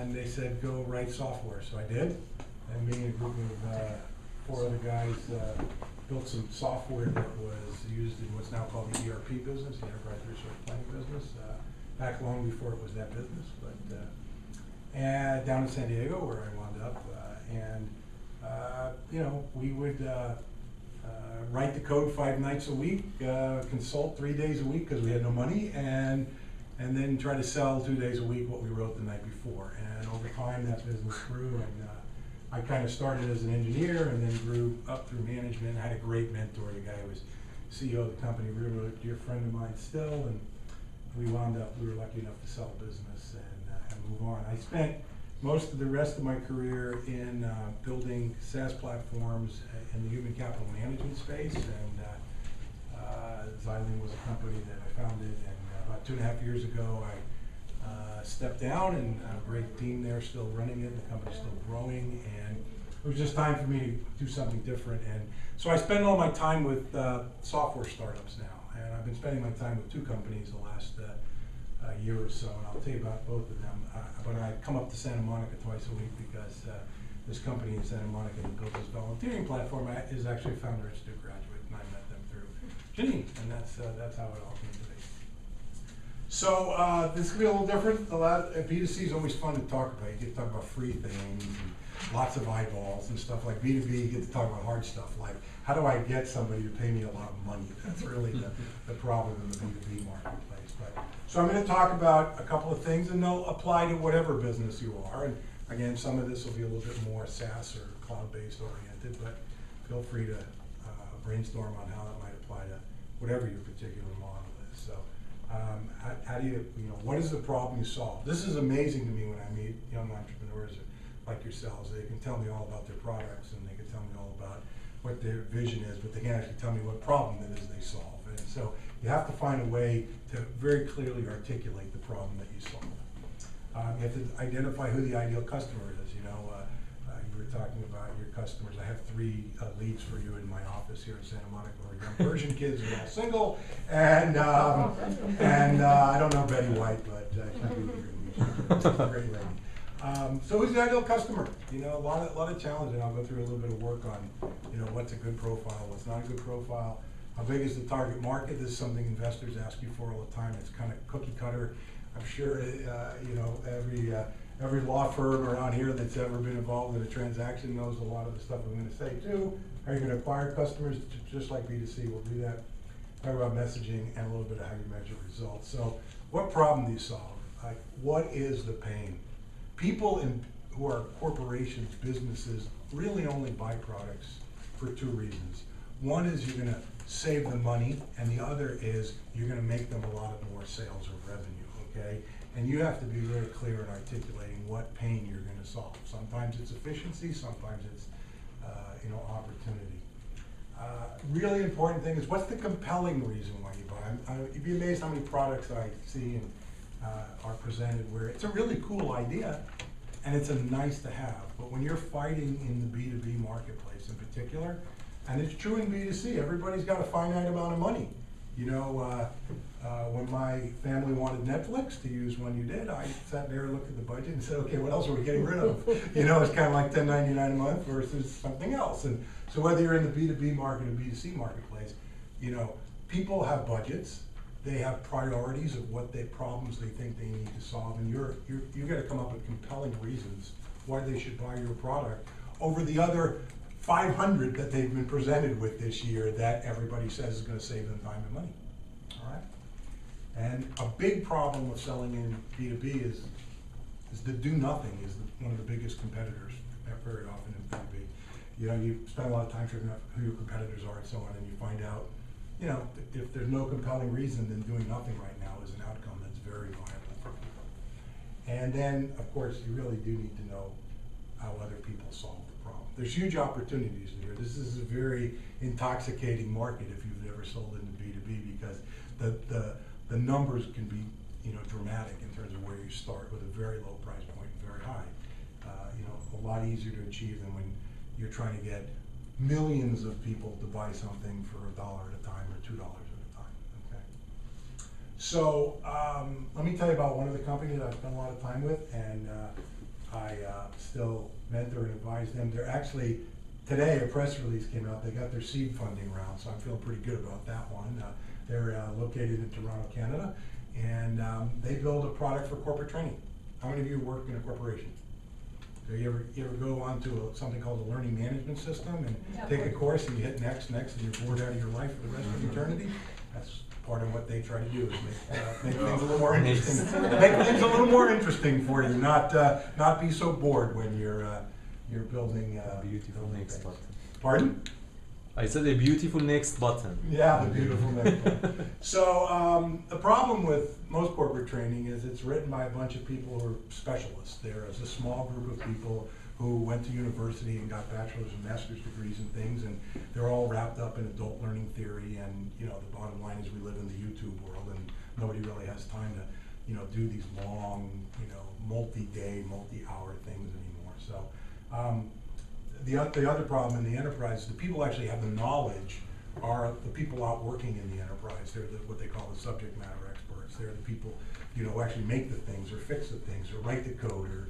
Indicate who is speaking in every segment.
Speaker 1: and they said, go write software. So I did, and me and a group of 4 other guys built some software that was used in what's now called the ERP business, the Enterprise Resource Planning business, back long before it was that business, but and down in San Diego where I wound up, you know, we would write the code 5 nights a week, consult 3 days a week because we had no money, and then try to sell 2 days a week what we wrote the night before. And over time that business grew, and I kind of started as an engineer and then grew up through management. I had a great mentor, the guy who was CEO of the company, really a dear friend of mine still, and we were lucky enough to sell business and move on. I spent most of the rest of my career in building SaaS platforms in the human capital management space, and Xylene was a company that I founded, and about 2.5 years ago I stepped down, and a great team there still running it, the company's still growing, and it was just time for me to do something different. And so I spend all my time with software startups now, and I've been spending my time with 2 companies the last year or so, and I'll tell you about both of them. But I come up to Santa Monica twice a week because this company in Santa Monica that built this volunteering platform is actually a Founder Institute graduate, and I met them through Janine, and that's how it all came to be. So this could be a little different. B2C is always fun to talk about. You get to talk about free things and lots of eyeballs and stuff. Like B2B, you get to talk about hard stuff like, how do I get somebody to pay me a lot of money? That's really the problem in the B2B marketplace. So I'm going to talk about a couple of things, and they'll apply to whatever business you are. And again, some of this will be a little bit more SaaS or cloud-based oriented, but feel free to brainstorm on how that might apply to whatever your particular model is. So how do you know, what is the problem you solve? This is amazing to me when I meet young entrepreneurs like yourselves. They can tell me all about their products, and they can tell me all about what their vision is, but they can't actually tell me what problem it is they solve. And so you have to find a way to very clearly articulate the problem that you solve. You have to identify who the ideal customer is. You know, you were talking about your customers. I have 3 leads for you in my office here in Santa Monica, who are young Persian kids who are all single, and I don't know Betty White, but she's a great lady. So who's the ideal customer? You know, a lot of challenge, and I'll go through a little bit of work on, you know, what's a good profile, what's not a good profile. How big is the target market? This is something investors ask you for all the time. It's kind of cookie cutter. I'm sure you know, every law firm around here that's ever been involved in a transaction knows a lot of the stuff I'm going to say too. Are you going to acquire customers? Just like B2C, we'll do that. Talk about messaging and a little bit of how you measure results. So what problem do you solve? Like, what is the pain? People who are corporations, businesses, really only buy products for 2 reasons. One is you're going to save them money, and the other is you're going to make them a lot of more sales or revenue, okay? And you have to be very clear in articulating what pain you're going to solve. Sometimes it's efficiency, sometimes it's you know, opportunity. Really important thing is, what's the compelling reason why you buy? You'd be amazed how many products I see and are presented where it's a really cool idea and it's a nice to have, but when you're fighting in the B2B marketplace in particular, and it's true in B2C, everybody's got a finite amount of money. You know, when my family wanted Netflix, to use one you did, I sat there and looked at the budget and said, okay, what else are we getting rid of? You know, it's kind of like $10.99 a month versus something else. And so whether you're in the B2B market or B2C marketplace, you know, people have budgets, they have priorities of what problems they think they need to solve, and you got to come up with compelling reasons why they should buy your product over the other 500 that they've been presented with this year that everybody says is going to save them time and money. All right? And a big problem with selling in B2B is the do nothing is one of the biggest competitors very often in B2B. You know, you spend a lot of time figuring out who your competitors are and so on, and you find out, you know, if there's no compelling reason, then doing nothing right now is an outcome that's very viable for people. And then, of course, you really do need to know how other people solve the problem. There's huge opportunities here. This is a very intoxicating market if you've never sold into B2B, because the numbers can be, you know, dramatic in terms of where you start with a very low price point and very high. You know, a lot easier to achieve than when you're trying to get millions of people to buy something for $1 at a time or $2 at a time, okay? So let me tell you about one of the companies that I've spent a lot of time with, and I still mentor and advise them. They're actually, today a press release came out, they got their seed funding round, so I'm feeling pretty good about that one. They're located in Toronto, Canada, and they build a product for corporate training. How many of you work in a corporation? So you ever go on to something called a learning management system and take a course and you hit next, and you're bored out of your life for the rest of eternity? That's part of what they try to do, is make things a little more interesting. Make things a little more interesting for you, not be so bored when you're building
Speaker 2: beautiful next button.
Speaker 1: Pardon?
Speaker 2: I said a beautiful next button.
Speaker 1: Yeah, the beautiful next button. So the problem with most corporate training is it's written by a bunch of people who are specialists. There is a small group of people who went to university and got bachelor's and master's degrees and things, and they're all wrapped up in adult learning theory. And the bottom line is we live in the YouTube world, and nobody really has time to do these long multi-day, multi-hour things anymore. So the other problem in the enterprise is the people who actually have the knowledge are the people out working in the enterprise. They're what they call the subject matter experts. They're the people who actually make the things or fix the things or write the code or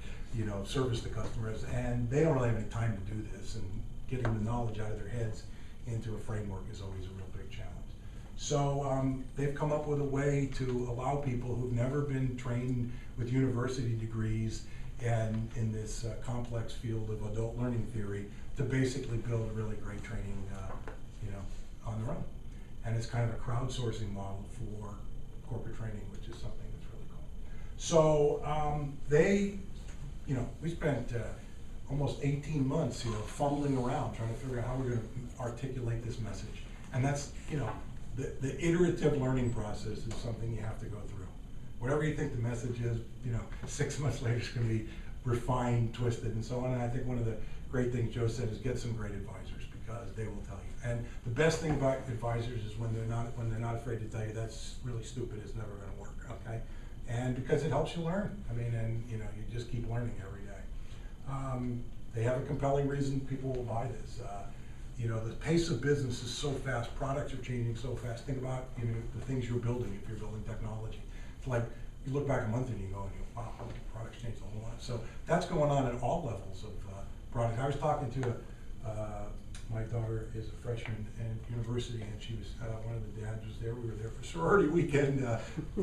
Speaker 1: service the customers, and they don't really have any time to do this, and getting the knowledge out of their heads into a framework is always a real big challenge. So they've come up with a way to allow people who've never been trained with university degrees and in this complex field of adult learning theory to basically build a really great training on their own. And it's kind of a crowdsourcing model for corporate training, which is something that's really cool. So we spent almost 18 months, fumbling around trying to figure out how we're going to articulate this message. And that's, the iterative learning process is something you have to go through. Whatever you think the message is, 6 months later it's going to be refined, twisted, and so on. And I think one of the great things Joe said is get some great advisors, because they will tell you. And the best thing about advisors is when they're not afraid to tell you that's really stupid, it's never going to work. Okay. And because it helps you learn. I mean, and you just keep learning every day. They have a compelling reason people will buy this. The pace of business is so fast, products are changing so fast. Think about the things you're building if you're building technology. It's like you look back a month and you go, wow, products changed a whole lot. So that's going on at all levels of products. I was talking to my daughter is a freshman at university, and she was one of the dads was there. We were there for sorority weekend,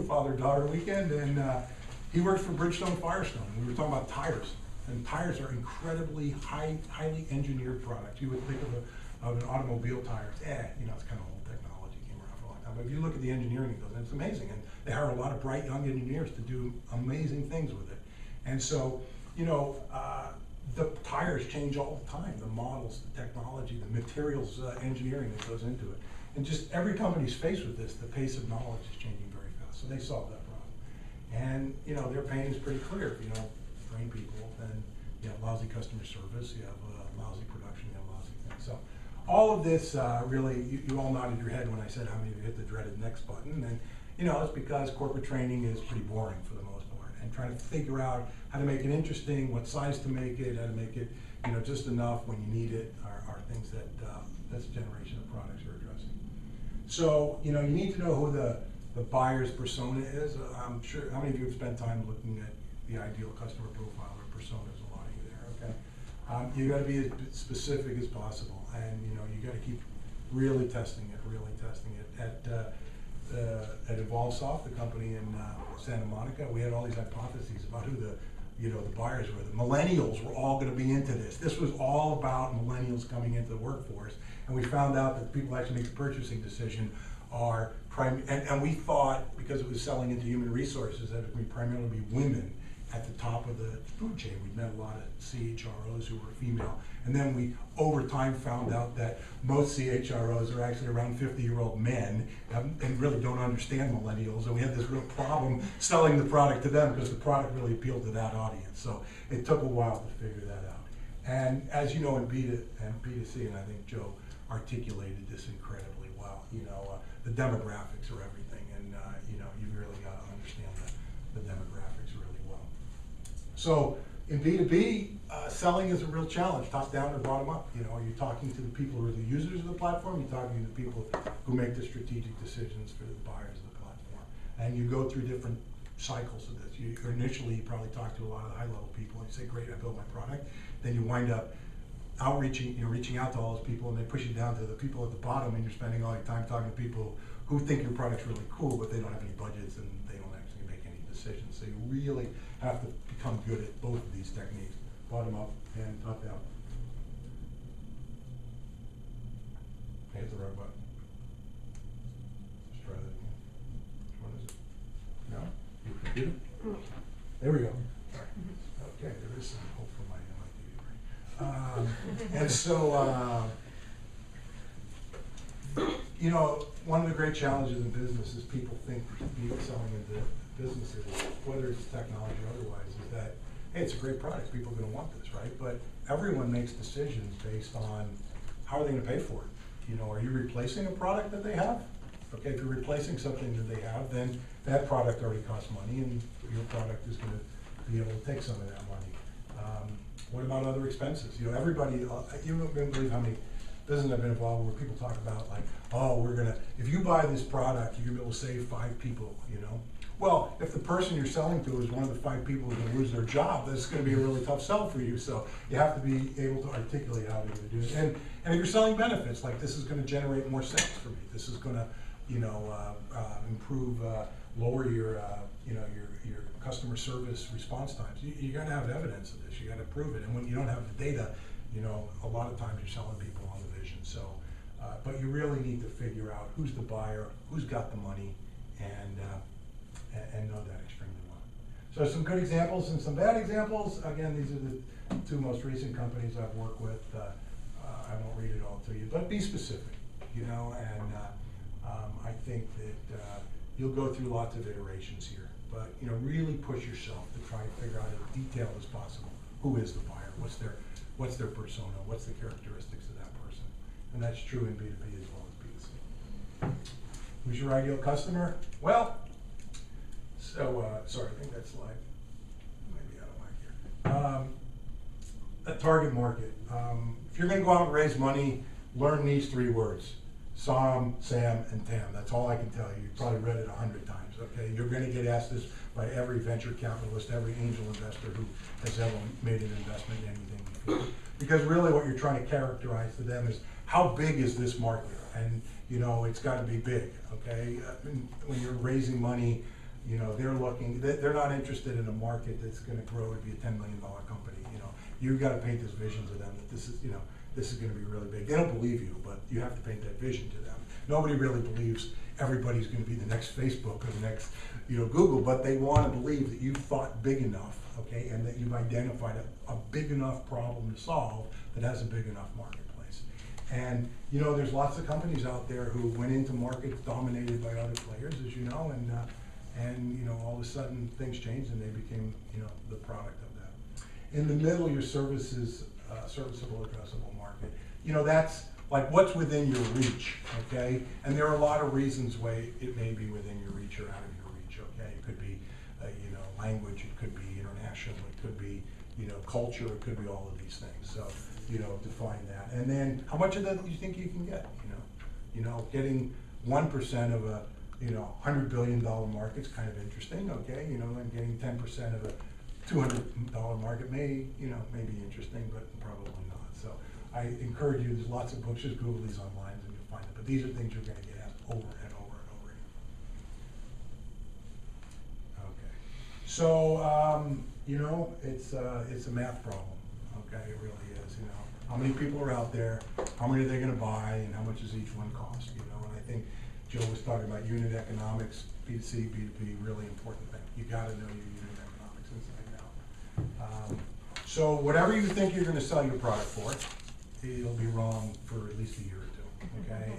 Speaker 1: father-daughter weekend, and he works for Bridgestone Firestone. We were talking about tires, and tires are incredibly highly engineered products. You would think of an automobile tire, it's kind of old technology, came around for a long time. But if you look at the engineering it goes, and it's amazing, and they hire a lot of bright young engineers to do amazing things with it. And so, the tires change all the time, the models, the technology, the materials engineering that goes into it. And just every company's faced with this, the pace of knowledge is changing very fast. So they solve that problem. And their pain is pretty clear. If you don't train people, then you have lousy customer service, you have lousy production, you have lousy things. So all of this really, you all nodded your head when I said how many of you hit the dreaded next button. And it's because corporate training is pretty boring for the most part. And trying to figure out how to make it interesting, what size to make it, how to make it, just enough when you need it, are things that this generation of products are addressing. So, you need to know who the buyer's persona is. I'm sure, how many of you have spent time looking at the ideal customer profile or personas? A lot of you there, okay? You got to be as specific as possible, and you got to keep really testing it. At EvolveSoft, the company in Santa Monica, we had all these hypotheses about who the buyers were. The millennials were all going to be into this. This was all about millennials coming into the workforce, and we found out that the people who actually make the purchasing decision are and we thought, because it was selling into human resources, that it would primarily be women at the top of the food chain. We met a lot of CHROs who were female. And then we, over time, found out that most CHROs are actually around 50-year-old men and really don't understand millennials. And we had this real problem selling the product to them because the product really appealed to that audience. So it took a while to figure that out. And as you know, in B2C, and I think Joe articulated this incredibly well, the demographics are everything. And, you've really got to understand the demographics really well. So in B2B, selling is a real challenge, top down or bottom up. Are you talking to the people who are the users of the platform? You're talking to the people who make the strategic decisions for the buyers of the platform. And you go through different cycles of this. Initially, you probably talk to a lot of the high-level people, and you say, great, I built my product. Then you wind up reaching out to all those people, and they push you down to the people at the bottom, and you're spending all your time talking to people who think your product's really cool, but they don't have any budgets, and they don't actually make any decisions. So you really have to become good at both of these techniques, bottom up and top down. I hit the wrong button. Let's try that again. Which one is it? No? Your computer? There we go. Okay, there is some hope for my TV brain. And so, you know, one of the great challenges in business is people think selling into businesses, whether it's technology or otherwise, is that, hey, it's a great product, people are going to want this, right? But everyone makes decisions based on how are they going to pay for it. You know, are you replacing a product that they have? Okay, if you're replacing something that they have, then that product already costs money, and your product is going to be able to take some of that money. What about other expenses? You know, everybody, you don't believe how many businesses I've been involved with where people talk about like, oh, if you buy this product, you're going to be able to save 5 people, you know? Well, if the person you're selling to is one of the 5 people who's going to lose their job, that's going to be a really tough sell for you. So you have to be able to articulate how you're going to do it. And if you're selling benefits, like this is going to generate more sales for me. This is going to, you know, improve, lower your, you know, your customer service response times. You got to have evidence of this. You got to prove it. And when you don't have the data, you know, a lot of times you're selling people on the vision. So, but you really need to figure out who's the buyer, who's got the money, and know that extremely well. So some good examples and some bad examples. Again, these are the 2 most recent companies I've worked with. I won't read it all to you, but be specific, you know, and I think that you'll go through lots of iterations here, but, you know, really push yourself to try and figure out as detailed as possible who is the buyer, what's their persona, what's the characteristics of that person. And that's true in B2B as well as B2C. Who's your ideal customer? Well, so, sorry, I think that slide might be out of whack here. A target market. If you're going to go out and raise money, learn these 3 words. SOM, SAM, and TAM. That's all I can tell you. You've probably read it 100 times, okay? You're going to get asked this by every venture capitalist, every angel investor who has ever made an investment in anything before. Because really what you're trying to characterize to them is how big is this market? And, you know, it's got to be big, okay? When you're raising money, you know, they're not interested in a market that's going to grow to be a $10 million company, you know. You've got to paint this vision to them that this is, you know, this is going to be really big. They don't believe you, but you have to paint that vision to them. Nobody really believes everybody's going to be the next Facebook or the next, you know, Google, but they want to believe that you've thought big enough, okay, and that you've identified a big enough problem to solve that has a big enough marketplace. And, you know, there's lots of companies out there who went into markets dominated by other players, as you know, and you know, all of a sudden things changed and they became, you know, the product of that. In the middle, your services, serviceable addressable market. You know, that's like what's within your reach, okay? And there are a lot of reasons why it may be within your reach or out of your reach, okay? It could be, you know, language, it could be international, it could be, you know, culture, it could be all of these things. So, you know, define that. And then how much of that do you think you can get, you know? You know, getting 1% of a, you know, $100 billion market's kind of interesting, okay? You know, and getting 10% of a $200 market may be interesting, but probably not. So I encourage you, there's lots of books, just Google these online and you'll find it. But these are things you're going to get asked over and over and over again. Okay. So, you know, it's a math problem, okay? It really is, you know. How many people are out there, how many are they going to buy, and how much does each one cost, you know? And I think Joe was talking about unit economics, B2C, B2B, really important thing. You got to know your unit economics inside and out. So whatever you think you're going to sell your product for, it'll be wrong for at least a year or 2, okay?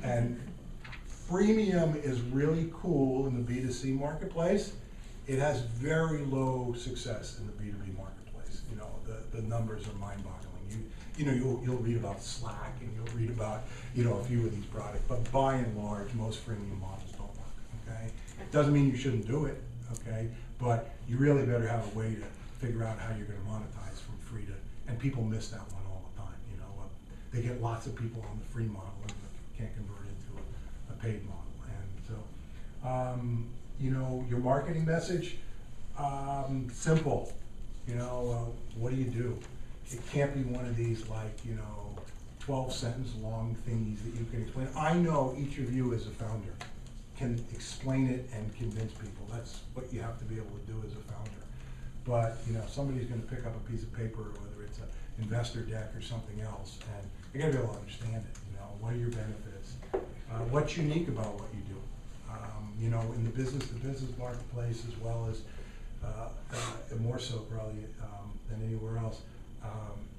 Speaker 1: And freemium is really cool in the B2C marketplace. It has very low success in the B2B marketplace. You know, the numbers are mind-boggling. You know, you'll read about Slack and you'll read about, you know, a few of these products, but by and large, most freemium models don't work, okay? It doesn't mean you shouldn't do it, okay? But you really better have a way to figure out how you're going to monetize from free to, and people miss that one all the time, you know. They get lots of people on the free model and can't convert into a paid model. And so, you know, your marketing message, simple. You know, what do you do? It can't be one of these like, you know, 12-sentence long thingies that you can explain. I know each of you as a founder can explain it and convince people. That's what you have to be able to do as a founder. But, you know, somebody's gonna pick up a piece of paper, whether it's an investor deck or something else, and they gotta be able to understand it. You know, what are your benefits? What's unique about what you do? You know, in the business-to-business marketplace, as well as more so probably than anywhere else,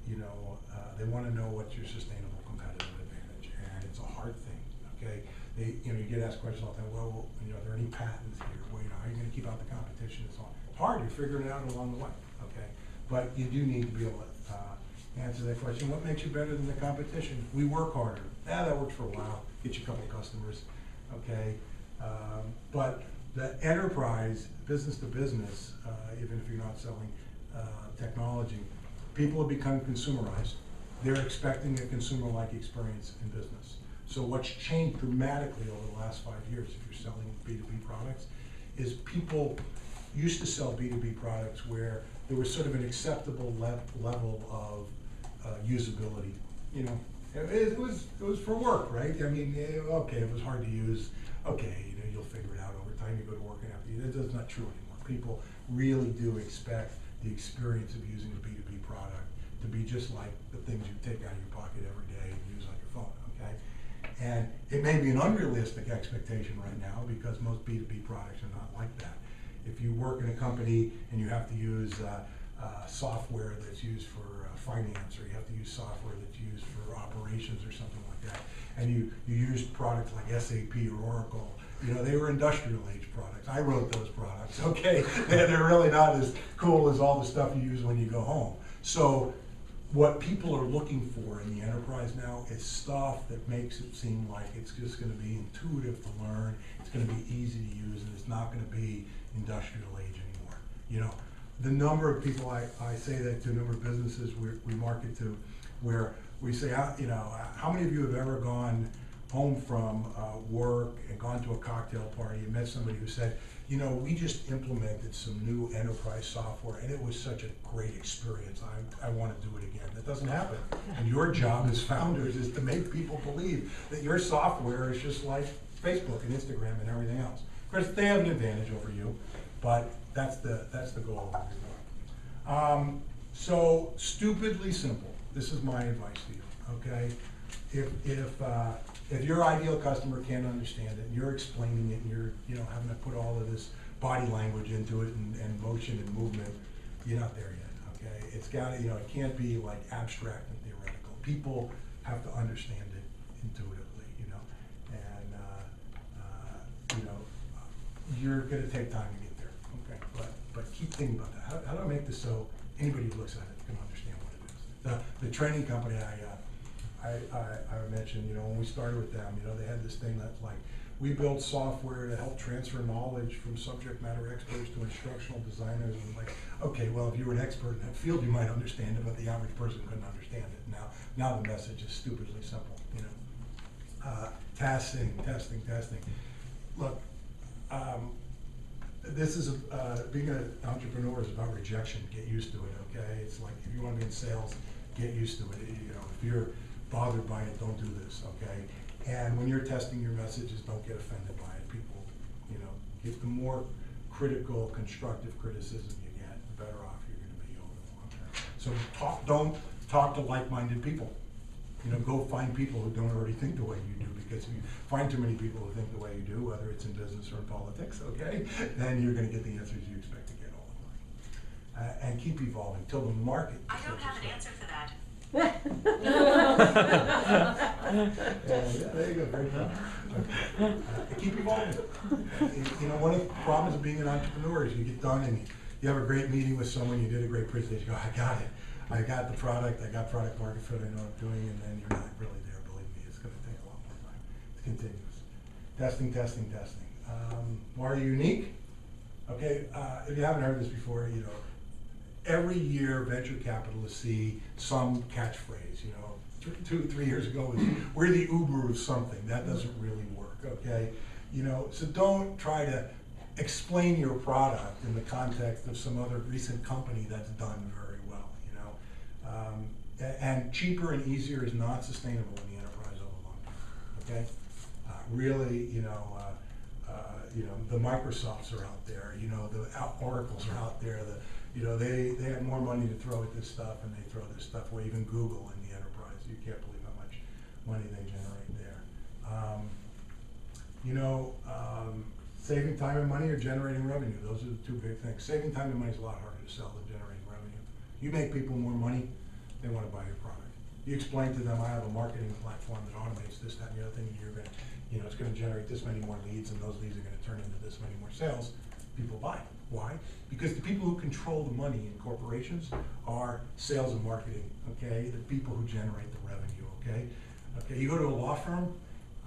Speaker 1: you know, they want to know what's your sustainable competitive advantage, and it's a hard thing. Okay, you know, you get asked questions all the time. Well, you know, are there any patents here? Well, you know, how are you going to keep out the competition and so on? It's hard. You're figuring it out along the way. Okay, but you do need to be able to answer that question. What makes you better than the competition? We work harder. Yeah, that works for a while. Get you a couple of customers. Okay. But the enterprise, business to business, even if you're not selling technology, people have become consumerized. They're expecting a consumer-like experience in business. So what's changed dramatically over the last 5 years, if you're selling B2B products, is people used to sell B2B products where there was sort of an acceptable level of usability. You know, it was for work, right? I mean, okay, it was hard to use. Okay, you know, you'll figure it out over time. You go to work and after you. That's not true anymore. People really do expect the experience of using a B2B product to be just like the things you take out of your pocket every day and use on your phone. Okay, and it may be an unrealistic expectation right now because most B2B products are not like that. If you work in a company and you have to use software that's used for finance, or you have to use software that's used for operations or something like that, and you use products like SAP or Oracle, you know, they were industrial age products. I wrote those products, okay? They're really not as cool as all the stuff you use when you go home. So what people are looking for in the enterprise now is stuff that makes it seem like it's just gonna be intuitive to learn, it's gonna be easy to use, and it's not gonna be industrial age anymore. You know, the number of people, I say that to a number of businesses we market to, where we say, you know, how many of you have ever gone home from work and gone to a cocktail party and met somebody who said, you know, we just implemented some new enterprise software and it was such a great experience. I want to do it again. That doesn't happen. And your job as founders is to make people believe that your software is just like Facebook and Instagram and everything else. Of course, they have an advantage over you, but that's the goal of everyone. So stupidly simple. This is my advice to you. Okay, if your ideal customer can't understand it, and you're explaining it, and you're having to put all of this body language into it and motion and movement, you're not there yet. Okay, it's got to, it can't be like abstract and theoretical. People have to understand it intuitively, and you're going to take time to get there. Okay, but keep thinking about that. How do I make this so anybody who looks at it can understand what it is? The training company I mentioned, when we started with them, they had this thing that's like, we build software to help transfer knowledge from subject matter experts to instructional designers. And like, okay, well, if you were an expert in that field, you might understand it, but the average person couldn't understand it. Now the message is stupidly simple. Testing. Look, this is being an entrepreneur is about rejection. Get used to it. Okay, it's like if you want to be in sales, get used to it. If you're bothered by it, don't do this. Okay. And when you're testing your messages, don't get offended by it. People, the more critical, constructive criticism you get, the better off you're going to be over the long term. So don't talk to like-minded people. Go find people who don't already think the way you do, because if you find too many people who think the way you do, whether it's in business or in politics, okay, then you're going to get the answers you expect to get all the time. And keep evolving till the market.
Speaker 3: I don't have an answer for that.
Speaker 1: Yeah, there you go, very good. Okay. Keep evolving. One of the problems of being an entrepreneur is you get done and you have a great meeting with someone, you did a great presentation, you go, I got it. I got the product, I got product market fit, I know what I'm doing, and then you're not really there, believe me, it's going to take a lot more time. It's continuous. Testing. Why are you unique? Okay, if you haven't heard this before, every year venture capitalists see some catchphrase, 3 years ago, we're the Uber of something. That doesn't really work, okay? So don't try to explain your product in the context of some other recent company that's done very well, you know. And cheaper and easier is not sustainable in the enterprise over the long term, okay? Really, you know, the Microsofts are out there, you know, the Oracles are out there, you know, they have more money to throw at this stuff, and they throw this stuff away. Even Google in the enterprise, you can't believe how much money they generate there. You know, saving time and money or generating revenue, those are the two big things. Saving time and money is a lot harder to sell than generating revenue. You make people more money, they want to buy your product. You explain to them, I have a marketing platform that automates this, that, and the other thing, and you're gonna, you know, it's gonna generate this many more leads, and those leads are gonna turn into this many more sales. People buy. Why? Because the people who control the money in corporations are sales and marketing, okay? The people who generate the revenue, okay? Okay, you go to a law firm,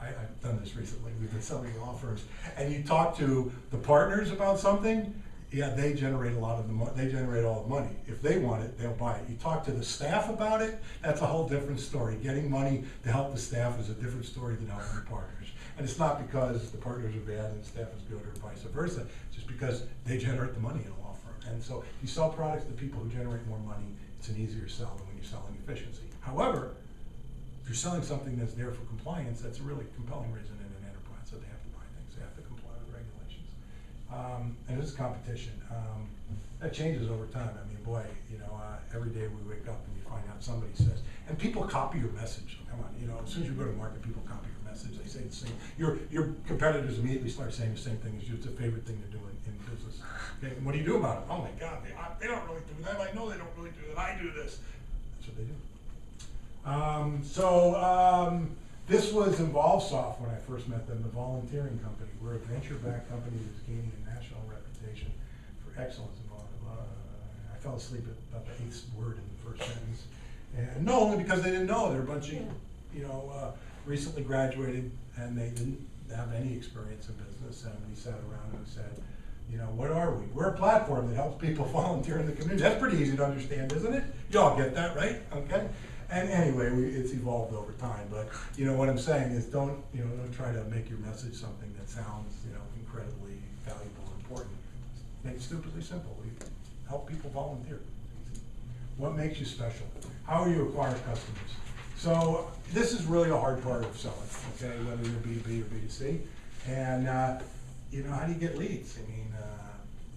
Speaker 1: I've done this recently, we've been selling law firms, and you talk to the partners about something, yeah, they generate a lot of the money, they generate all the money. If they want it, they'll buy it. You talk to the staff about it, that's a whole different story. Getting money to help the staff is a different story than helping the partners. And it's not because the partners are bad and the staff is good or vice versa, it's just because they generate the money in a law firm. And so you sell products to people who generate more money, it's an easier sell than when you're selling efficiency. However, if you're selling something that's there for compliance, that's a really compelling reason in an enterprise, so they have to buy things, they have to comply with regulations. And this is competition. That changes over time. I mean, boy, you know, every day we wake up and you find out somebody says, and people copy your message. Come on, you know, as soon as you go to market, people copy your message. They say the same. Your competitors immediately start saying the same thing as you. It's a favorite thing to do in business. Okay, and what do you do about it? Oh my God, they don't really do that. I know they don't really do that. I do this. That's what they do. This was InvolveSoft when I first met them, the volunteering company. We're a venture-backed company that's gaining a national reputation for excellence in volunteering. I fell asleep at about the 8th word in the first sentence. And no, only because they didn't know. They're a bunch of, you know, recently graduated, and they didn't have any experience in business. And we sat around and we said, you know, what are we? We're a platform that helps people volunteer in the community. That's pretty easy to understand, isn't it? You all get that, right? Okay. And anyway, it's evolved over time. But you know what I'm saying is, don't try to make your message something that sounds, you know, incredibly valuable and important. Make it stupidly simple. We help people volunteer. What makes you special? How do you acquire customers? So this is really a hard part of selling, okay, whether you're B2B or B2C. And you know, how do you get leads? I mean,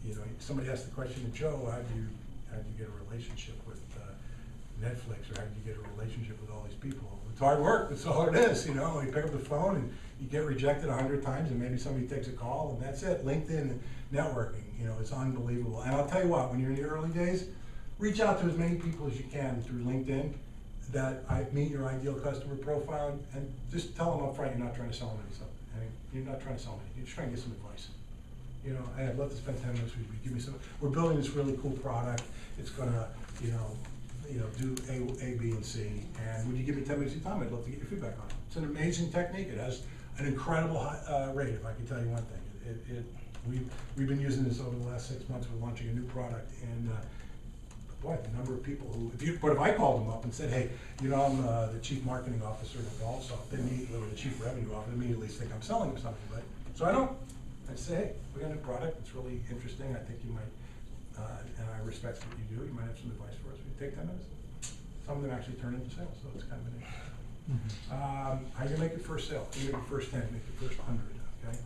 Speaker 1: you know, somebody asked the question to Joe, how do you get a relationship with Netflix, or how do you get a relationship with all these people? It's hard work, that's all it is, you know. You pick up the phone and you get rejected 100 times and maybe somebody takes a call and that's it. LinkedIn networking, you know, it's unbelievable. And I'll tell you what, when you're in the early days, reach out to as many people as you can through LinkedIn that meet your ideal customer profile, and just tell them up front you're not trying to sell them anything. I mean, you're not trying to sell them anything, you're just trying to get some advice. You know, hey, I'd love to spend 10 minutes with you, give me some, we're building this really cool product, it's gonna, you know, do A, B, and C, and would you give me 10 minutes of your time? I'd love to get your feedback on it. It's an amazing technique. It has an incredible rate, if I can tell you one thing. We've been using this over the last 6 months. We're launching a new product, and boy, the number of people who, but if I called them up and said, hey, you know, I'm the chief marketing officer of InvolveSoft, they immediately, or the chief revenue officer, immediately think I'm selling them something, right? So I don't. I say, hey, we got a new product. It's really interesting. I think you might. And I respect what you do. You might have some advice for us. We take 10 minutes. Some of them actually turn into sales, so it's kind of an issue. How you make your first sale? You make your first 10, make your first 100. Okay,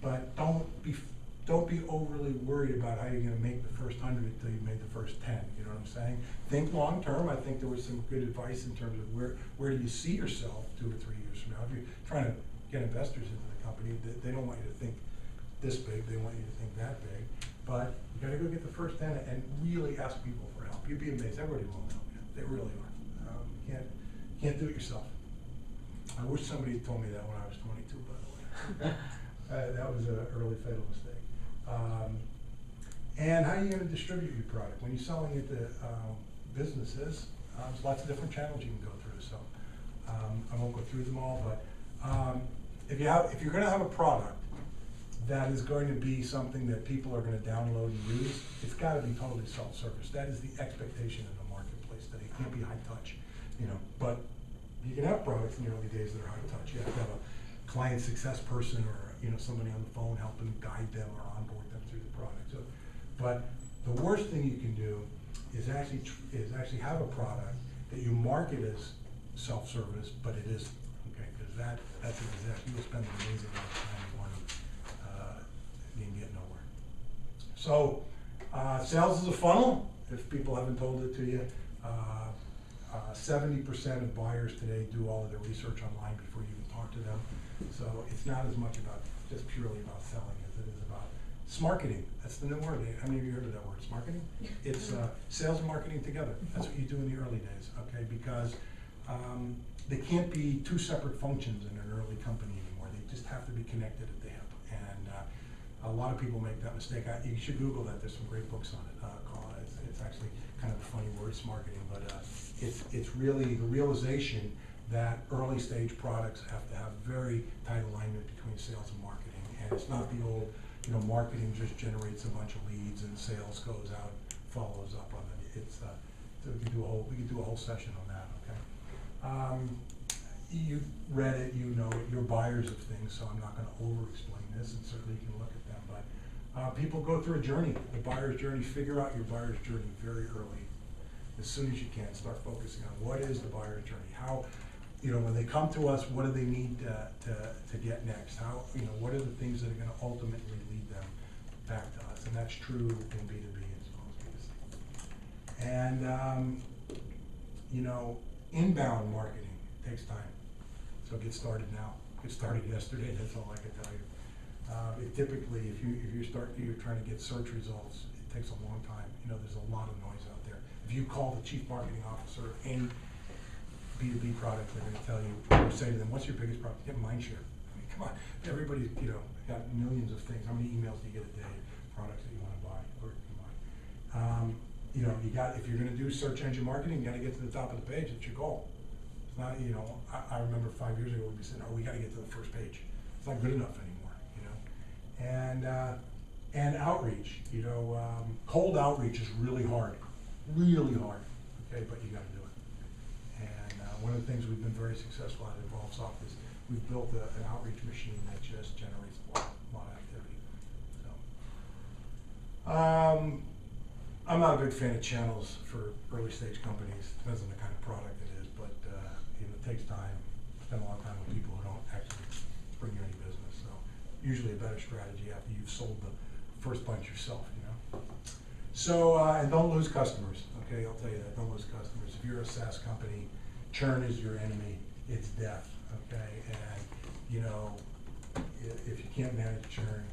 Speaker 1: but don't be overly worried about how you're going to make the first 100 until you made the first 10. You know what I'm saying? Think long term. I think there was some good advice in terms of where do you see yourself 2 or 3 years from now. If you're trying to get investors into the company, they don't want you to think this big. They want you to think that big. But you got to go get the first 10 and really ask people for help. You'd be amazed. Everybody will help you. They really are. You can't do it yourself. I wish somebody had told me that when I was 22, by the way. That was an early fatal mistake. And how are you going to distribute your product? When you're selling it to businesses, there's lots of different channels you can go through. So I won't go through them all, but if you're going to have a product that is going to be something that people are going to download and use, it's got to be totally self-service. That is the expectation in the marketplace, that it can't be high touch, you know. But you can have products in the early days that are high touch. You have to have a client success person or somebody on the phone helping guide them or onboard them through the product. So, but the worst thing you can do is actually have a product that you market as self-service, but it isn't. Okay, because that's a disaster. You'll spend an amazing amount of time and money and get nowhere. So, sales is a funnel. If people haven't told it to you, 70% of buyers today do all of their research online before you even talk to them. So it's not as much about just purely about selling as it is about smarketing. That's the new word. How many of you heard of that word, smarketing? It's sales and marketing together. That's what you do in the early days, okay? Because they can't be two separate functions in an early company anymore. They just have to be connected at the hip. And a lot of people make that mistake. You should Google that. There's some great books on it. It's actually kind of a funny word, smarketing, but it's really the realization that early stage products have to have very tight alignment between sales and marketing. And it's not the old, marketing just generates a bunch of leads and sales goes out, follows up on it. It's so we can do a whole session on that, okay? You've read it, you know it, you're buyers of things, so I'm not gonna over-explain this, and certainly you can look at them, but people go through a journey, the buyer's journey. Figure out your buyer's journey very early. As soon as you can, start focusing on what is the buyer's journey. How, when they come to us, what do they need to get next? How, what are the things that are gonna ultimately lead them back to us? And that's true in B2B as well as B2C. And, inbound marketing takes time. So get started now. Get started yesterday, that's all I can tell you. Typically, if you're trying to get search results, it takes a long time. There's a lot of noise out there. If you call the chief marketing officer of any B2B product, they're gonna tell you, or say to them, what's your biggest problem? Get mind share. I mean, come on, everybody's, got millions of things. How many emails do you get a day, products that you wanna buy, or come on. If you're gonna do search engine marketing, you gotta get to the top of the page, it's your goal. It's not, I remember 5 years ago, we'd be saying, we gotta get to the first page. It's not good enough anymore, And outreach, cold outreach is really hard, okay, but you gotta do it. And one of the things we've been very successful at Evolvesoft is we've built an outreach machine that just generates a lot of activity. So, I'm not a big fan of channels for early stage companies. Depends on the kind of product it is, but it takes time. Spend a lot of time with people who don't actually bring you any business. So usually a better strategy after you've sold the first bunch yourself, So, and don't lose customers, okay? I'll tell you that, don't lose customers. If you're a SaaS company, churn is your enemy, it's death, okay? And, if you can't manage churn,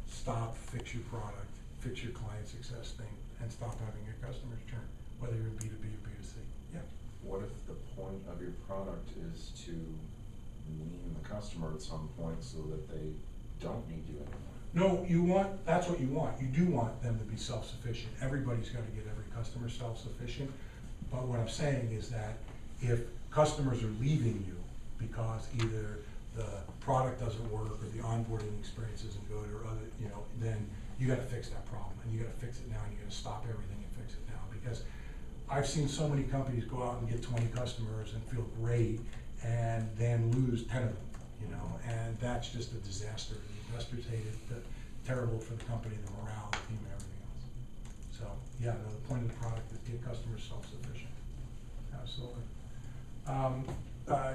Speaker 1: stop, fix your product, fix your client success thing, and stop having your customers churn, whether you're in B2B or B2C. Yeah.
Speaker 3: What if the point of your product is to wean the customer at some point so that they don't need you anymore?
Speaker 1: No, that's what you want. You do want them to be self-sufficient. Everybody's got to get every customer self-sufficient. But what I'm saying is that if customers are leaving you because either the product doesn't work or the onboarding experience isn't good or other, then you got to fix that problem, and you got to fix it now, and you got to stop everything and fix it now. Because I've seen so many companies go out and get 20 customers and feel great, and then lose 10 of them. And that's just a disaster. The investors hate it, terrible for the company, the morale, the team, and everything else. So, yeah, the point of the product is get customers self-sufficient. Absolutely.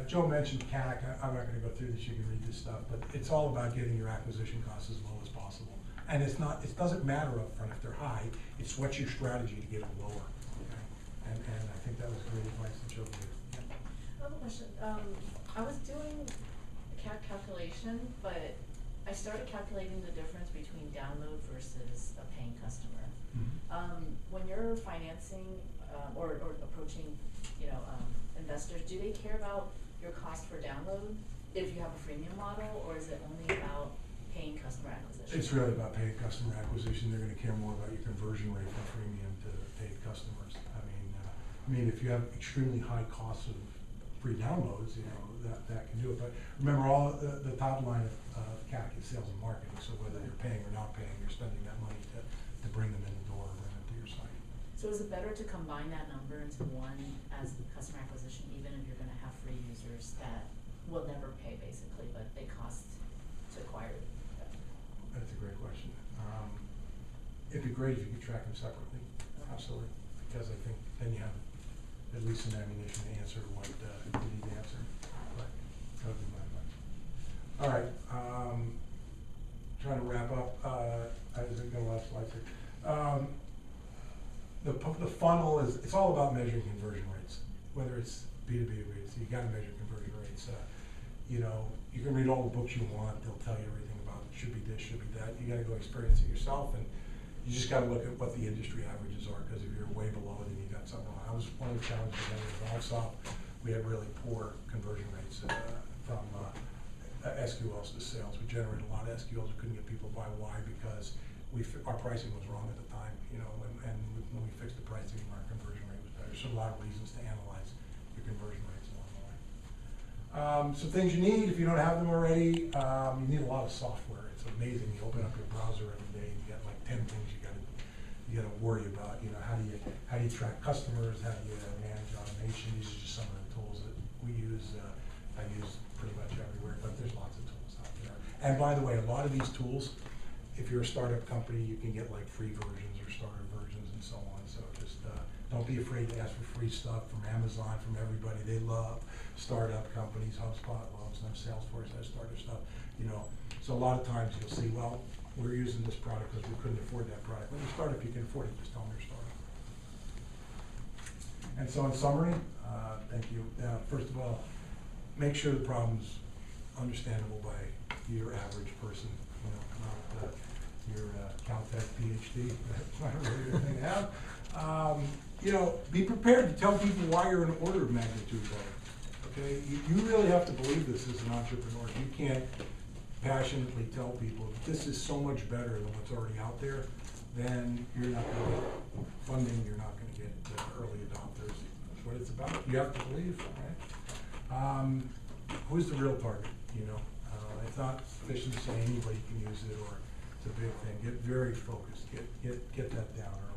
Speaker 1: Joe mentioned CAC. I'm not gonna go through this, you can read this stuff, but it's all about getting your acquisition costs as low as possible. And it doesn't matter up front if they're high, it's what's your strategy to get them lower, okay? And I think that was great advice that Joe gave. Yeah.
Speaker 4: I have a question. I was doing CAC calculation, but I started calculating the difference between download versus a paying customer.
Speaker 1: Mm-hmm.
Speaker 4: When you're financing or approaching, investors, do they care about your cost per download if you have a freemium model, or is it only about paying customer acquisition?
Speaker 1: It's really about paid customer acquisition. They're going to care more about your conversion rate from freemium to paid customers. I mean, if you have extremely high costs of free downloads, that can do it. But remember, all the top line of CAC is sales and marketing. So whether you're paying or not paying, you're spending that money to bring them in the door or bring them to your site.
Speaker 4: So is it better to combine that number into one as customer acquisition, even if you're going to have free users that will never pay, basically, but they cost to acquire them?
Speaker 1: That's a great question. It'd be great if you could track them separately, absolutely, because I think then you have at least an ammunition to answer what you need to answer. But that would be my advice. All right, trying to wrap up. I was going to last slide here. The funnel is, it's all about measuring conversion rates, whether it's B2B or B2C, you gotta measure conversion rates. You know, you can read all the books you want, they'll tell you everything about it, should be this, should be that. You gotta go experience it yourself, and you just gotta look at what the industry averages are, because if you're way below it, then you got something wrong. That was one of the challenges that I saw. We had really poor conversion rates from SQLs to sales. We generated a lot of SQLs, we couldn't get people to buy. Why? Because our pricing was wrong at the time, you know, and when we fixed the pricing, our conversion rate was better. So a lot of reasons to analyze your conversion rates along the way. Some things you need, if you don't have them already, you need a lot of software. It's amazing. You open up your browser every day, you get like 10 things you gotta worry about. You know, how do you track customers? How do you manage automation? These are just some of the tools that we use. I use pretty much everywhere, but there's lots of tools out there. And by the way, a lot of these tools, if you're a startup company, you can get like free versions or starter versions and so on. So just don't be afraid to ask for free stuff from Amazon, from everybody. They love startup companies. HubSpot loves them. Salesforce has starter stuff. You know, so a lot of times you'll see, well, we're using this product because we couldn't afford that product. When you start, if you can afford it, just tell them you're startup. And so in summary, thank you. First of all, make sure the problem's understandable by your average person. You know, not your Caltech PhD. That's not a really good thing to have. You know, be prepared to tell people why you're an order of magnitude better. Okay, you really have to believe this as an entrepreneur. You can't passionately tell people if this is so much better than what's already out there, then you're not going to get funding. You're not going to get early adopters. That's what it's about. You have to believe, right? Who's the real target? You know, it's not sufficient to say anybody can use it or it's a big thing. Get very focused. Get that down early.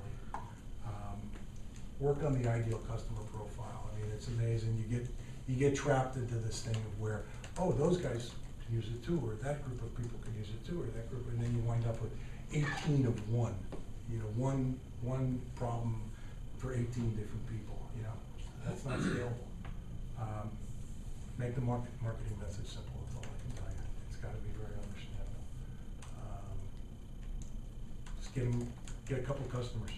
Speaker 1: Work on the ideal customer profile. I mean, it's amazing. You get trapped into this thing of where, oh, those guys can use it too, or that group of people can use it too, or that group, and then you wind up with 18 of one. You know, one problem for 18 different people. You know, that's not scalable. Make the marketing message simple. That's all I can tell you. It's got to be very understandable. Just get a couple customers.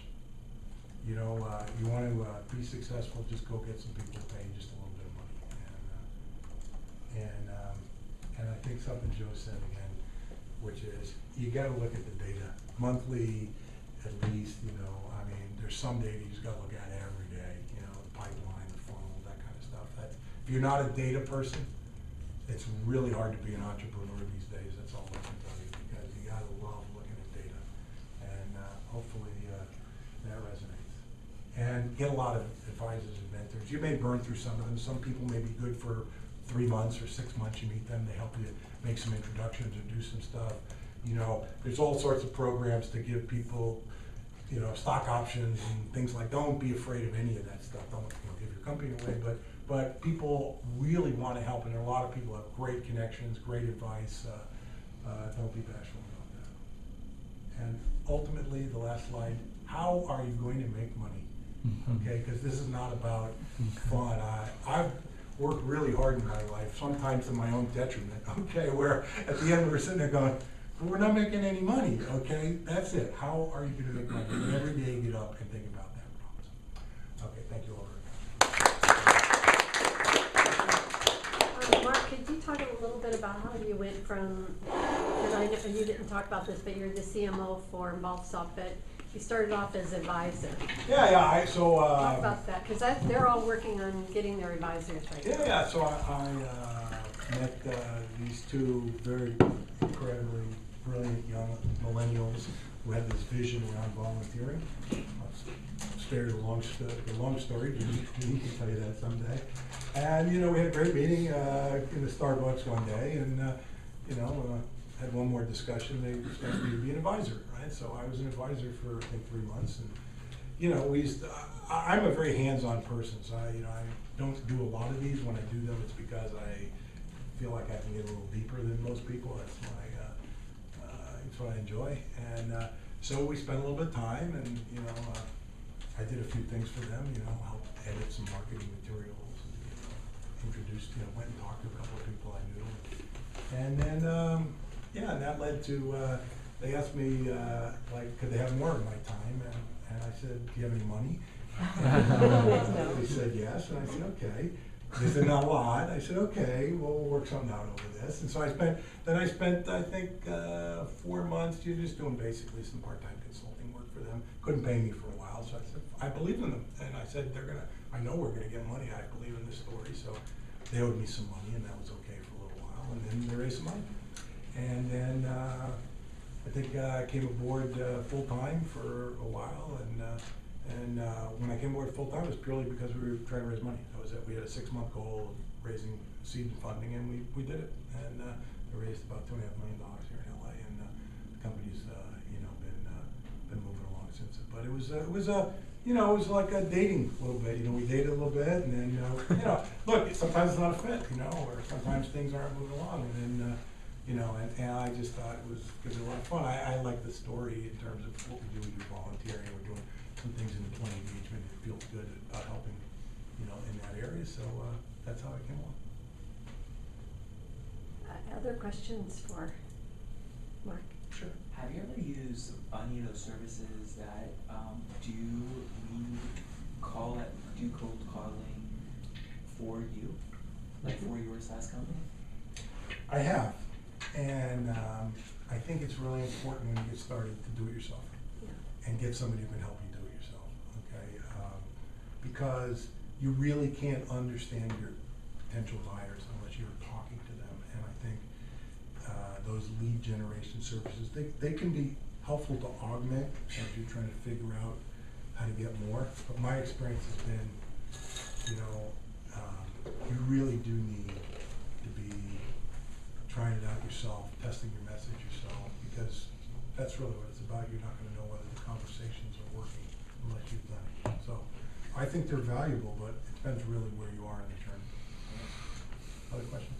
Speaker 1: You know, you want to be successful, just go get some people to pay you just a little bit of money. And I think something Joe said again, which is you got to look at the data monthly, at least. You know, I mean, there's some data you just got to look at every day. You know, the pipeline, the funnel, that kind of stuff. If you're not a data person, it's really hard to be an entrepreneur these days. That's all I can tell you, because you got to love looking at data, and hopefully that resonates. And get a lot of advisors and mentors. You may burn through some of them. Some people may be good for 3 months or 6 months. You meet them, they help you make some introductions or do some stuff. You know, there's all sorts of programs to give people, you know, stock options and things like. Don't be afraid of any of that stuff. Don't give your company away, but people really want to help, and there are a lot of people who have great connections, great advice. Don't be bashful about that. And ultimately, the last slide: how are you going to make money? Okay, because this is not about fun. I've worked really hard in my life, sometimes to my own detriment. Okay, where at the end we're sitting there going, we're not making any money. Okay, that's it. How are you going to make money? And every day you get up and think about that problem. Okay, thank you all very much.
Speaker 5: Mark, could you talk a little bit about how you went from, because I know you didn't talk about this, but you're the CMO for Maltsoft, but you started off as advisor.
Speaker 1: Yeah.
Speaker 5: Talk about that, because they're all working on getting their advisors right now.
Speaker 1: Yeah. So I met these two very incredibly brilliant young millennials who had this vision around volunteering. I'll spare the long story. Judy can tell you that someday. And you know, we had a great meeting in the Starbucks one day, and you know, had one more discussion. They asked me to be an advisor, right? So I was an advisor for I think 3 months, and you know, I'm a very hands-on person, so I don't do a lot of these. When I do them, it's because feel like I can get a little deeper than most people. That's it's what I enjoy. And so we spent a little bit of time, and I did a few things for them. Helped edit some marketing materials, and, introduced, went and talked to a couple of people I knew, and then and that led to they asked me could they have more of my time, and I said, do you have any money?
Speaker 5: No.
Speaker 1: They said yes, and I said okay. They said not a lot. I said okay, well, we'll work something out over this. And so I spent I think 4 months just doing basically some part-time consulting work for them. Couldn't pay me for a while, so I said I believe in them, and I said I know we're gonna get money. I believe in this story, so they owed me some money, and that was okay for a little while. And then they raised some money, and then I think I came aboard full time for a while, and when I came aboard full time, it was purely because we were trying to raise money. That was it. We had a 6-month goal of raising seed funding, and we did it. And we raised about $2.5 million here in LA, and the company's been moving along since. But it was like a dating a little bit. We dated a little bit, and then look, sometimes it's not a fit, or sometimes things aren't moving along, and then. And I just thought it was a lot of fun. I like the story in terms of what we do. We do volunteering. We're doing some things in employee engagement. It feels good about helping, in that area. So that's how I came along.
Speaker 5: Other questions for Mark?
Speaker 1: Sure.
Speaker 6: Have you ever used any of those services that do cold calling for you, like for your SaaS company?
Speaker 1: I have. And I think it's really important when you get started to do it yourself, and get somebody who can help you do it yourself, okay? Because you really can't understand your potential buyers unless you're talking to them. And I think those lead generation services, they can be helpful to augment as you're trying to figure out how to get more. But my experience has been, you really do need to be trying it out yourself, testing your message yourself, because that's really what it's about. You're not going to know whether the conversations are working unless you've done it. So I think they're valuable, but it depends really where you are in the journey. Other questions?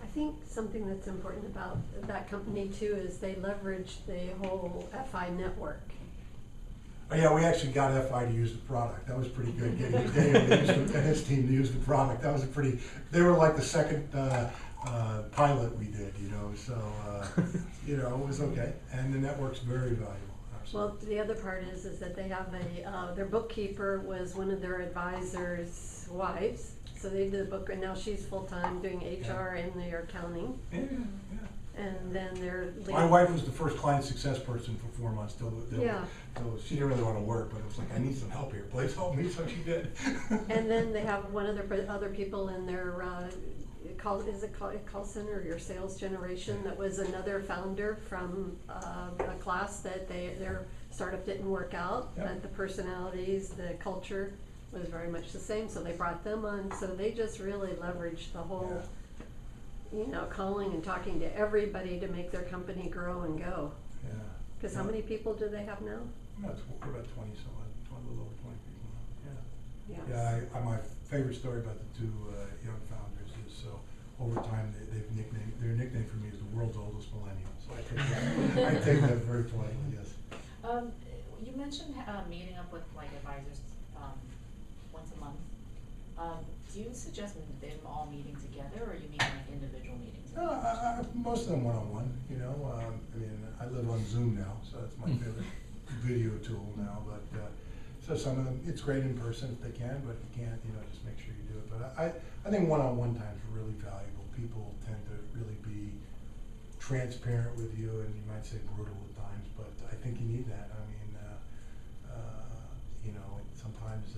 Speaker 5: I think something that's important about that company too is they leverage the whole FI network.
Speaker 1: Oh yeah, we actually got FI to use the product. That was pretty good, getting Daniel and his team to use the product. That was they were like the second pilot we did, so, it was okay. And the network's very valuable, absolutely.
Speaker 5: Well, the other part is that they have their bookkeeper was one of their advisors' wives. So they did the book, and now she's full-time doing HR and their accounting.
Speaker 1: Yeah.
Speaker 5: And then their
Speaker 1: My wife was the first client success person for 4 months till so she didn't really want to work, but it was like, I need some help here. Please help me, so she did.
Speaker 5: And then they have one of their other people in their call center, your sales generation, that was another founder from a class that their startup didn't work out, but the personalities, the culture was very much the same, so they brought them on. So they just really leveraged the whole calling and talking to everybody to make their company grow and go.
Speaker 1: Yeah.
Speaker 5: Because how many people do they have now?
Speaker 1: We're about 20, so a little over 20 people now.
Speaker 5: Yes.
Speaker 1: Yeah, my favorite story about the two young founders is over time their nickname for me is the world's oldest millennial. So I take that very politely. Yes.
Speaker 4: You mentioned meeting up with advisors once a month. Do you suggest them all meeting together, or you mean individual meetings?
Speaker 1: Most of them one-on-one. I live on Zoom now, so that's my favorite video tool now. But so some of them, it's great in person if they can, but if you can't, just make sure you do it. But I think one-on-one time is really valuable. People tend to really be transparent with you, and you might say brutal at times, but I think you need that. Sometimes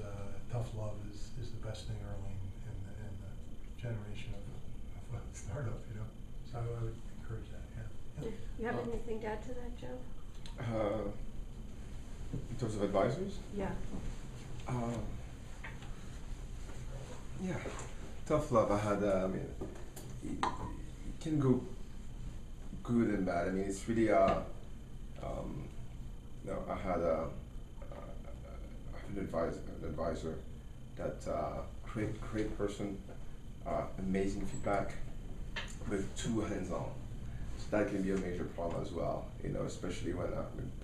Speaker 1: tough love is the best thing early in the generation of a startup, So I would encourage that, yeah.
Speaker 5: You have anything to add to that, Joe?
Speaker 7: In terms of advisors?
Speaker 5: Yeah.
Speaker 7: Yeah, tough love. I had, it can go good and bad. It's really, I had an advisor that great person, amazing feedback, but too hands-on. So that can be a major problem as well, you know, especially when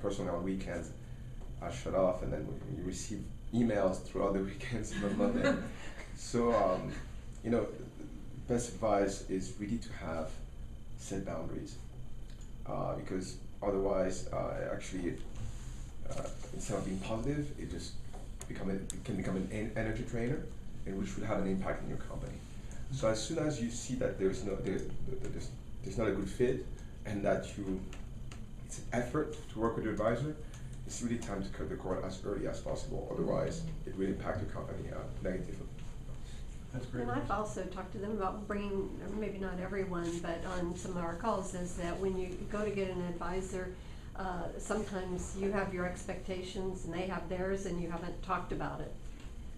Speaker 7: personally on weekends, I shut off and then you receive emails throughout the weekends and on Monday. So, you know, best advice is really to have set boundaries, because otherwise, actually, instead of being positive, it can become an energy drainer, and which would have an impact in your company. So as soon as you see that there's not a good fit, and that it's an effort to work with your advisor, it's really time to cut the cord as early as possible. Otherwise, it will impact your company negatively.
Speaker 1: That's great.
Speaker 5: And I've also talked to them about bringing, or maybe not everyone, but on some of our calls, is that when you go to get an advisor, sometimes you have your expectations and they have theirs and you haven't talked about it.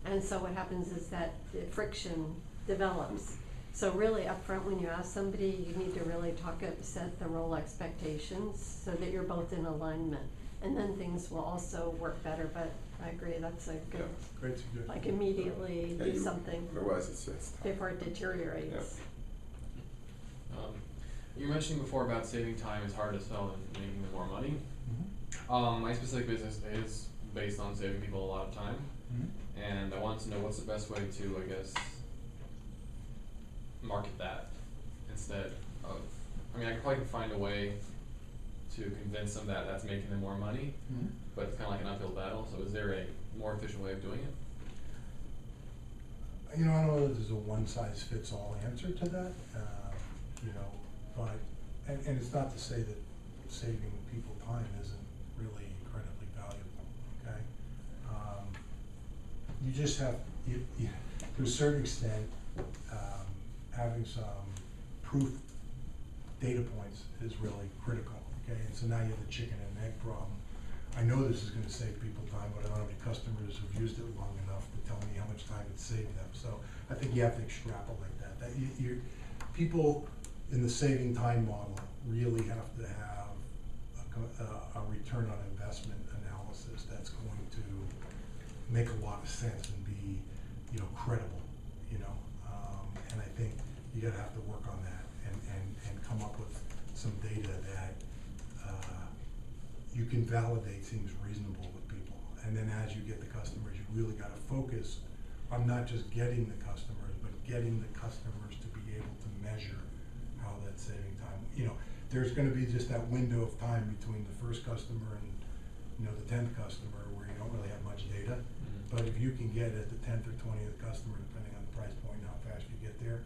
Speaker 5: And so what happens is that the friction develops. So really upfront when you ask somebody, you need to really set the role expectations so that you're both in alignment. And then things will also work better, but I agree, that's a good,
Speaker 1: Great suggestion.
Speaker 5: like immediately do something
Speaker 7: Otherwise, it's tough.
Speaker 5: before it deteriorates.
Speaker 8: You mentioned before about saving time is hard to sell and making them more money.
Speaker 1: Mhm.
Speaker 8: My specific business is based on saving people a lot of time,
Speaker 1: Mhm.
Speaker 8: and I wanted to know what's the best way to, I guess, market that instead of, I mean, I could probably find a way to convince them that that's making them more money,
Speaker 1: Mhm.
Speaker 8: but it's kind of like an uphill battle, so is there a more efficient way of doing it?
Speaker 1: You know, I don't know that there's a one-size-fits-all answer to that, you know, but, and it's not to say that saving people time isn't really incredibly valuable, okay? You just have, to a certain extent, having some proof data points is really critical, okay? And so now you have the chicken and egg problem. I know this is gonna save people time, but I don't have any customers who've used it long enough to tell me how much time it saved them. So I think you have to extrapolate that. People in the saving time model really have to have a return on investment analysis that's going to make a lot of sense and be, you know, credible, you know? And I think you gotta have to work on that and come up with some data that you can validate seems reasonable with people. And then as you get the customers, you really gotta focus on not just getting the customers, but getting the customers to be able to measure how that's saving time. You know, there's gonna be just that window of time between the first customer and, you know, the 10th customer where you don't really have much data. But if you can get at the 10th or 20th customer, depending on the price point and how fast you get there,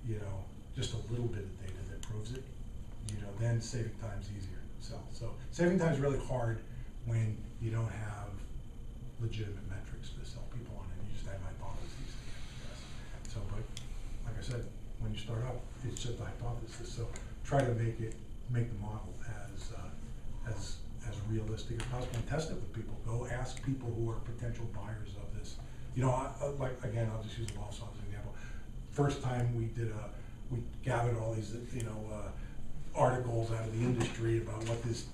Speaker 1: you know, just a little bit of data that proves it, you know, then saving time's easier to sell. So saving time's really hard when you don't have legitimate metrics to sell people on, and you just have hypotheses. So, but like I said, when you start up, it's just a hypothesis. So try to make the model as realistic as possible, and test it with people. Go ask people who are potential buyers of this. You know, like again, I'll just use a law saw as an example. First time we gathered all these, you know, articles out of the industry about what this,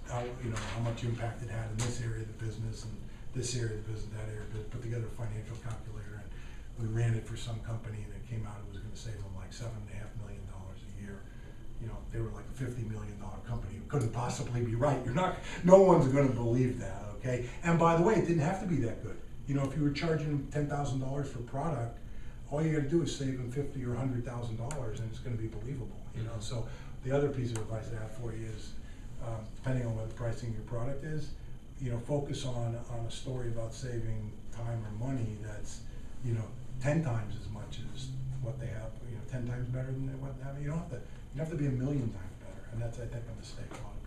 Speaker 1: you know, how much impact it had in this area of the business and this area of the business, that area of the business, put together a financial calculator, and we ran it for some company, and it came out it was going to save them like $7.5 million a year. You know, they were like a $50 million company. It couldn't possibly be right. No one's going to believe that, okay? And by the way, it didn't have to be that good. You know, if you were charging them $10,000 for product, all you got to do is save them $50,000 or $100,000, and it's going to be believable. You know, so the other piece of advice I have for you is, depending on what the pricing of your product is, you know, focus on a story about saving time or money that's, you know, 10 times as much as what they have. You know, 10 times better than what they have. You don't have to be a million times better, and that's, I think, a mistake a lot of